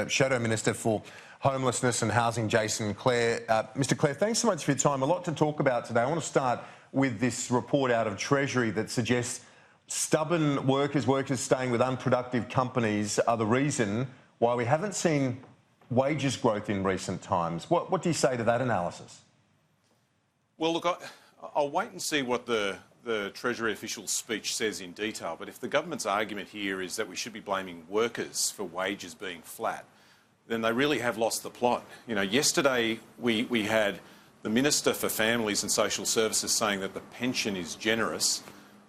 Shadow Minister for Homelessness and Housing, Jason Clare. Mr Clare, thanks so much for your time. A lot to talk about today. I want to start with this report out of Treasury that suggests stubborn workers staying with unproductive companies are the reason why we haven't seen wages growth in recent times. What do you say to that analysis? Well, look, I'll wait and see what the Treasury official's speech says in detail, but if the government's argument here is that we should be blaming workers for wages being flat, then they really have lost the plot. You know, yesterday we had the Minister for Families and Social Services saying that the pension is generous.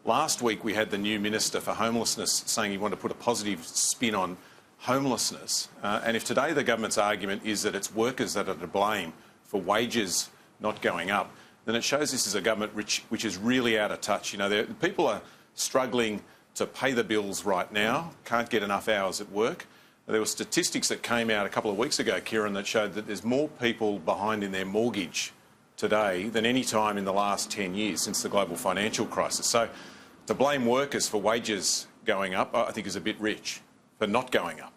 Last week we had the new Minister for Homelessness saying he wanted to put a positive spin on homelessness. And if today the government's argument is that it's workers that are to blame for wages not going up, then it shows this is a government which is really out of touch. You know, people are struggling to pay the bills right now, can't get enough hours at work. There were statistics that came out a couple of weeks ago, Kieran, that showed that there's more people behind in their mortgage today than any time in the last 10 years since the global financial crisis. So to blame workers for wages going up, I think is a bit rich, for not going up.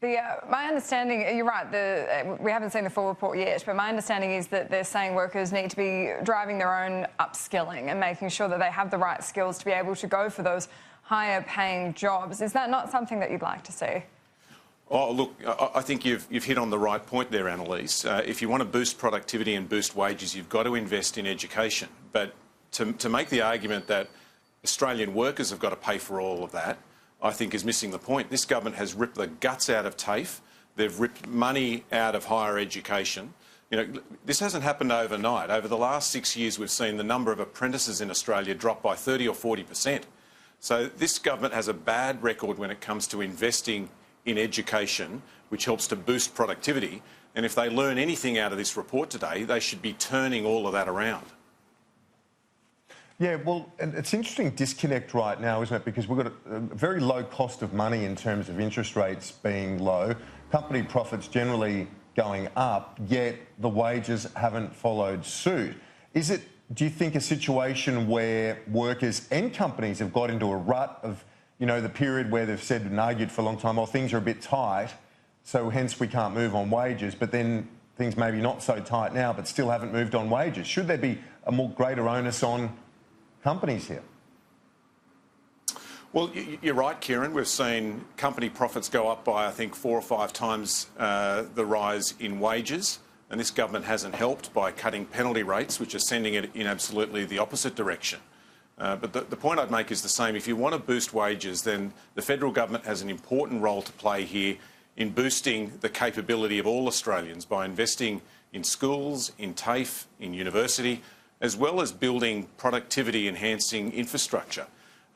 My understanding, you're right, we haven't seen the full report yet, but my understanding is that they're saying workers need to be driving their own upskilling and making sure that they have the right skills to be able to go for those higher paying jobs. Is that not something that you'd like to see? Oh, look, I think you've hit on the right point there, Annalise. If you want to boost productivity and boost wages, you've got to invest in education. But to make the argument that Australian workers have got to pay for all of that, I think is missing the point. This government has ripped the guts out of TAFE. They've ripped money out of higher education. You know, this hasn't happened overnight. Over the last 6 years, we've seen the number of apprentices in Australia drop by 30 or 40%. So this government has a bad record when it comes to investing in education, which helps to boost productivity. And if they learn anything out of this report today, they should be turning all of that around. Yeah, well, and it's an interesting disconnect right now, isn't it? Because we've got a very low cost of money in terms of interest rates being low, company profits generally going up, yet the wages haven't followed suit. Is it, do you think, a situation where workers and companies have got into a rut of, you know, the period where they've said and argued for a long time, oh, things are a bit tight, so hence we can't move on wages, but then things maybe not so tight now, but still haven't moved on wages? Should there be a more greater onus on companies here? Well, you're right, Kieran. We've seen company profits go up by, I think, 4 or 5 times the rise in wages. And this government hasn't helped by cutting penalty rates, which are sending it in absolutely the opposite direction. But the point I'd make is the same. If you want to boost wages, then the federal government has an important role to play here in boosting the capability of all Australians by investing in schools, in TAFE, in university, as well as building productivity-enhancing infrastructure.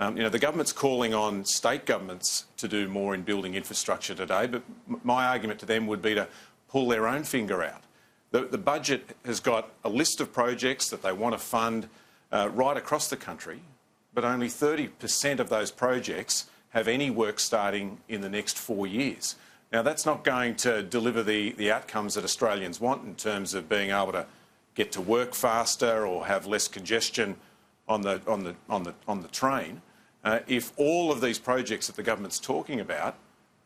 You know, the government's calling on state governments to do more in building infrastructure today, but my argument to them would be to pull their own finger out. The budget has got a list of projects that they want to fund right across the country, but only 30% of those projects have any work starting in the next 4 years. Now, that's not going to deliver the outcomes that Australians want in terms of being able to get to work faster or have less congestion on the train. If all of these projects that the government's talking about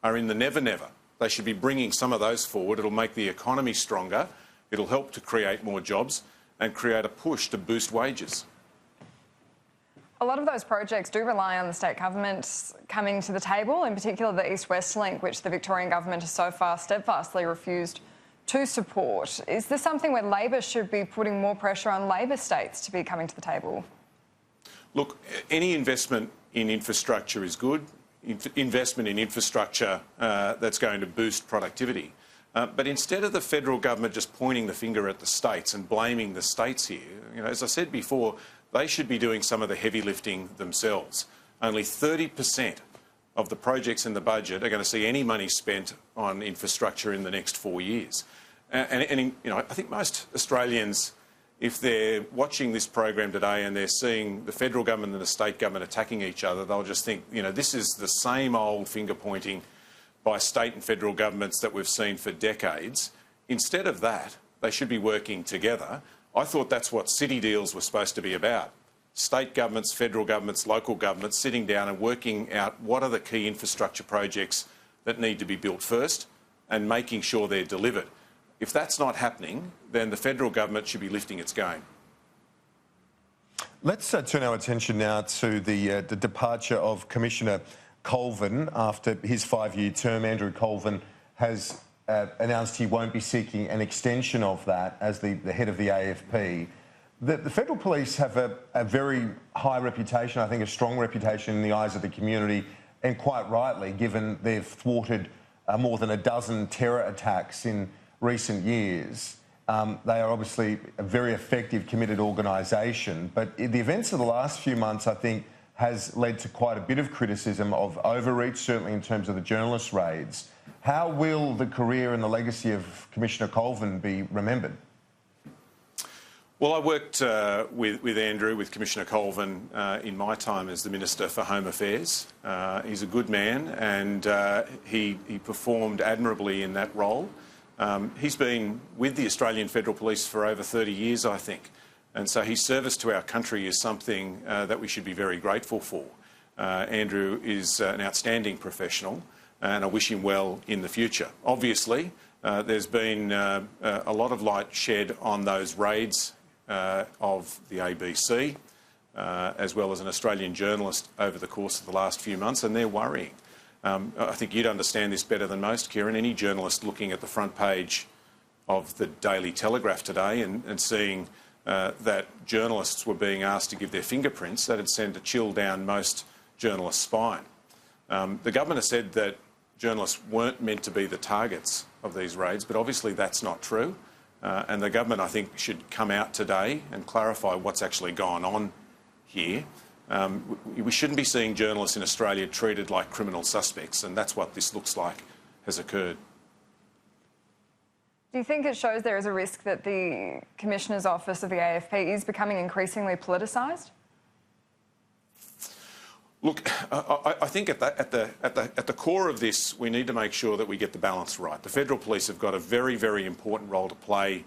are in the never-never, they should be bringing some of those forward. It'll make the economy stronger. It'll help to create more jobs and create a push to boost wages. A lot of those projects do rely on the state government coming to the table, in particular the East-West Link, which the Victorian government has so far steadfastly refused to support. Is this something where Labor should be putting more pressure on Labor states to be coming to the table? Look, any investment in infrastructure is good. Investment in infrastructure that's going to boost productivity. But instead of the federal government just pointing the finger at the states and blaming the states here, you know, as I said before, they should be doing some of the heavy lifting themselves. Only 30% of the projects in the budget are going to see any money spent on infrastructure in the next 4 years. And you know, I think most Australians, if they're watching this program today and they're seeing the federal government and the state government attacking each other, they'll just think, you know, this is the same old finger pointing by state and federal governments that we've seen for decades. Instead of that, they should be working together. I thought that's what city deals were supposed to be about. State governments, federal governments, local governments sitting down and working out what are the key infrastructure projects that need to be built first and making sure they're delivered. If that's not happening, then the federal government should be lifting its game. Let's turn our attention now to the departure of Commissioner Colvin after his 5-year term. Andrew Colvin has announced he won't be seeking an extension of that as the head of the AFP. The federal police have a very high reputation, I think a strong reputation in the eyes of the community, and quite rightly, given they've thwarted more than a dozen terror attacks in recent years. They are obviously a very effective, committed organisation, but the events of the last few months, I think, has led to quite a bit of criticism of overreach, certainly in terms of the journalist raids. How will the career and the legacy of Commissioner Colvin be remembered? Well, I worked with Andrew, with Commissioner Colvin, in my time as the Minister for Home Affairs. He's a good man and he performed admirably in that role. He's been with the Australian Federal Police for over 30 years, I think, and so his service to our country is something that we should be very grateful for. Andrew is an outstanding professional and I wish him well in the future. Obviously, there's been a lot of light shed on those raids of the ABC, as well as an Australian journalist over the course of the last few months, and they're worrying. I think you'd understand this better than most, Kieran. Any journalist looking at the front page of the Daily Telegraph today and seeing that journalists were being asked to give their fingerprints, that'd send a chill down most journalists' spine. The government has said that journalists weren't meant to be the targets of these raids, but obviously that's not true. And the government, I think, should come out today and clarify what's actually gone on here. We shouldn't be seeing journalists in Australia treated like criminal suspects, and that's what this looks like has occurred. Do you think it shows there is a risk that the Commissioner's Office of the AFP is becoming increasingly politicised? Look, I think at the core of this, we need to make sure that we get the balance right. The Federal Police have got a very, very important role to play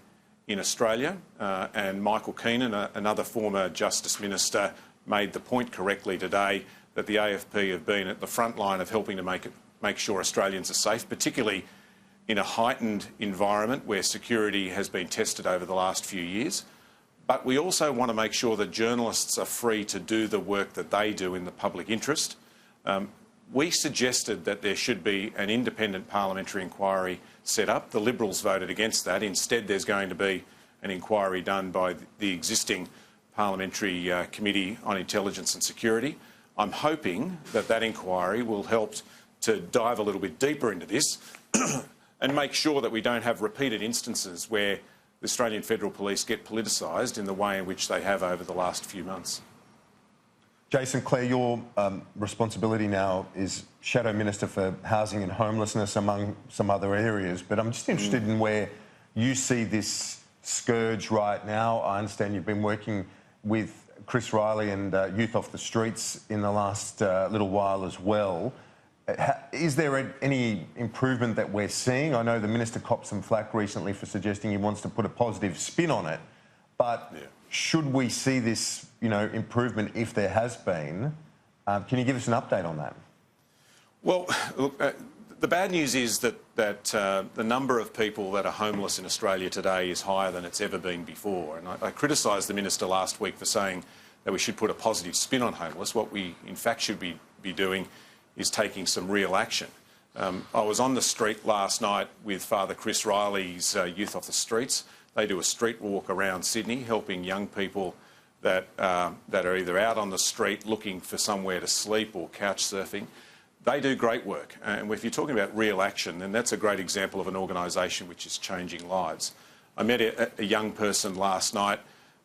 in Australia, and Michael Keenan, another former Justice Minister, made the point correctly today that the AFP have been at the front line of helping to make sure Australians are safe, particularly in a heightened environment where security has been tested over the last few years. But we also want to make sure that journalists are free to do the work that they do in the public interest. We suggested that there should be an independent parliamentary inquiry set up. The Liberals voted against that. Instead, there's going to be an inquiry done by the existing Parliamentary Committee on Intelligence and Security. I'm hoping that that inquiry will help to dive a little bit deeper into this and make sure that we don't have repeated instances where the Australian Federal Police get politicised in the way in which they have over the last few months. Jason, Clare, your responsibility now is Shadow Minister for Housing and Homelessness, among some other areas, but I'm just interested in where you see this scourge right now. I understand you've been working with Chris Riley and Youth Off the Streets in the last little while as well. Is there any improvement that we're seeing? I know the Minister copped some flack recently for suggesting he wants to put a positive spin on it, but should we see this, improvement if there has been? Can you give us an update on that? Well, look, the bad news is that the number of people that are homeless in Australia today is higher than it's ever been before. And I criticised the Minister last week for saying that we should put a positive spin on homeless. What we, in fact, should be doing is taking some real action. I was on the street last night with Father Chris Riley's Youth Off the Streets. They do a street walk around Sydney, helping young people that are either out on the street looking for somewhere to sleep or couch surfing. They do great work. And if you're talking about real action, then that's a great example of an organisation which is changing lives. I met a young person last night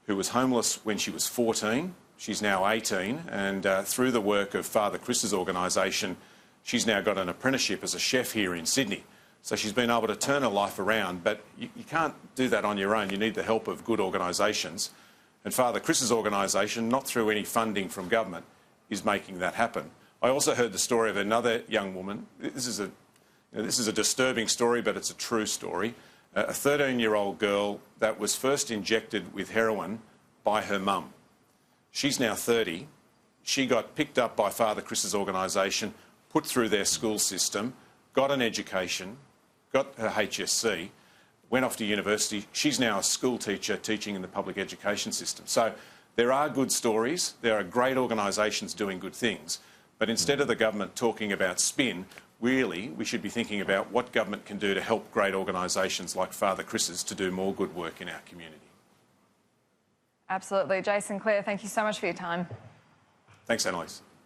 who was homeless when she was 14. She's now 18, and through the work of Father Chris's organisation, she's now got an apprenticeship as a chef here in Sydney. So she's been able to turn her life around, but you can't do that on your own. You need the help of good organisations. And Father Chris's organisation, not through any funding from government, is making that happen. I also heard the story of another young woman. This is a disturbing story, but it's a true story. A 13-year-old girl that was first injected with heroin by her mum. She's now 30. She got picked up by Father Chris's organisation, put through their school system, got an education, got her HSC, went off to university. She's now a school teacher teaching in the public education system. So there are good stories. There are great organisations doing good things. But instead of the government talking about spin, really we should be thinking about what government can do to help great organisations like Father Chris's to do more good work in our community. Absolutely. Jason, Clare, thank you so much for your time. Thanks, Annalise.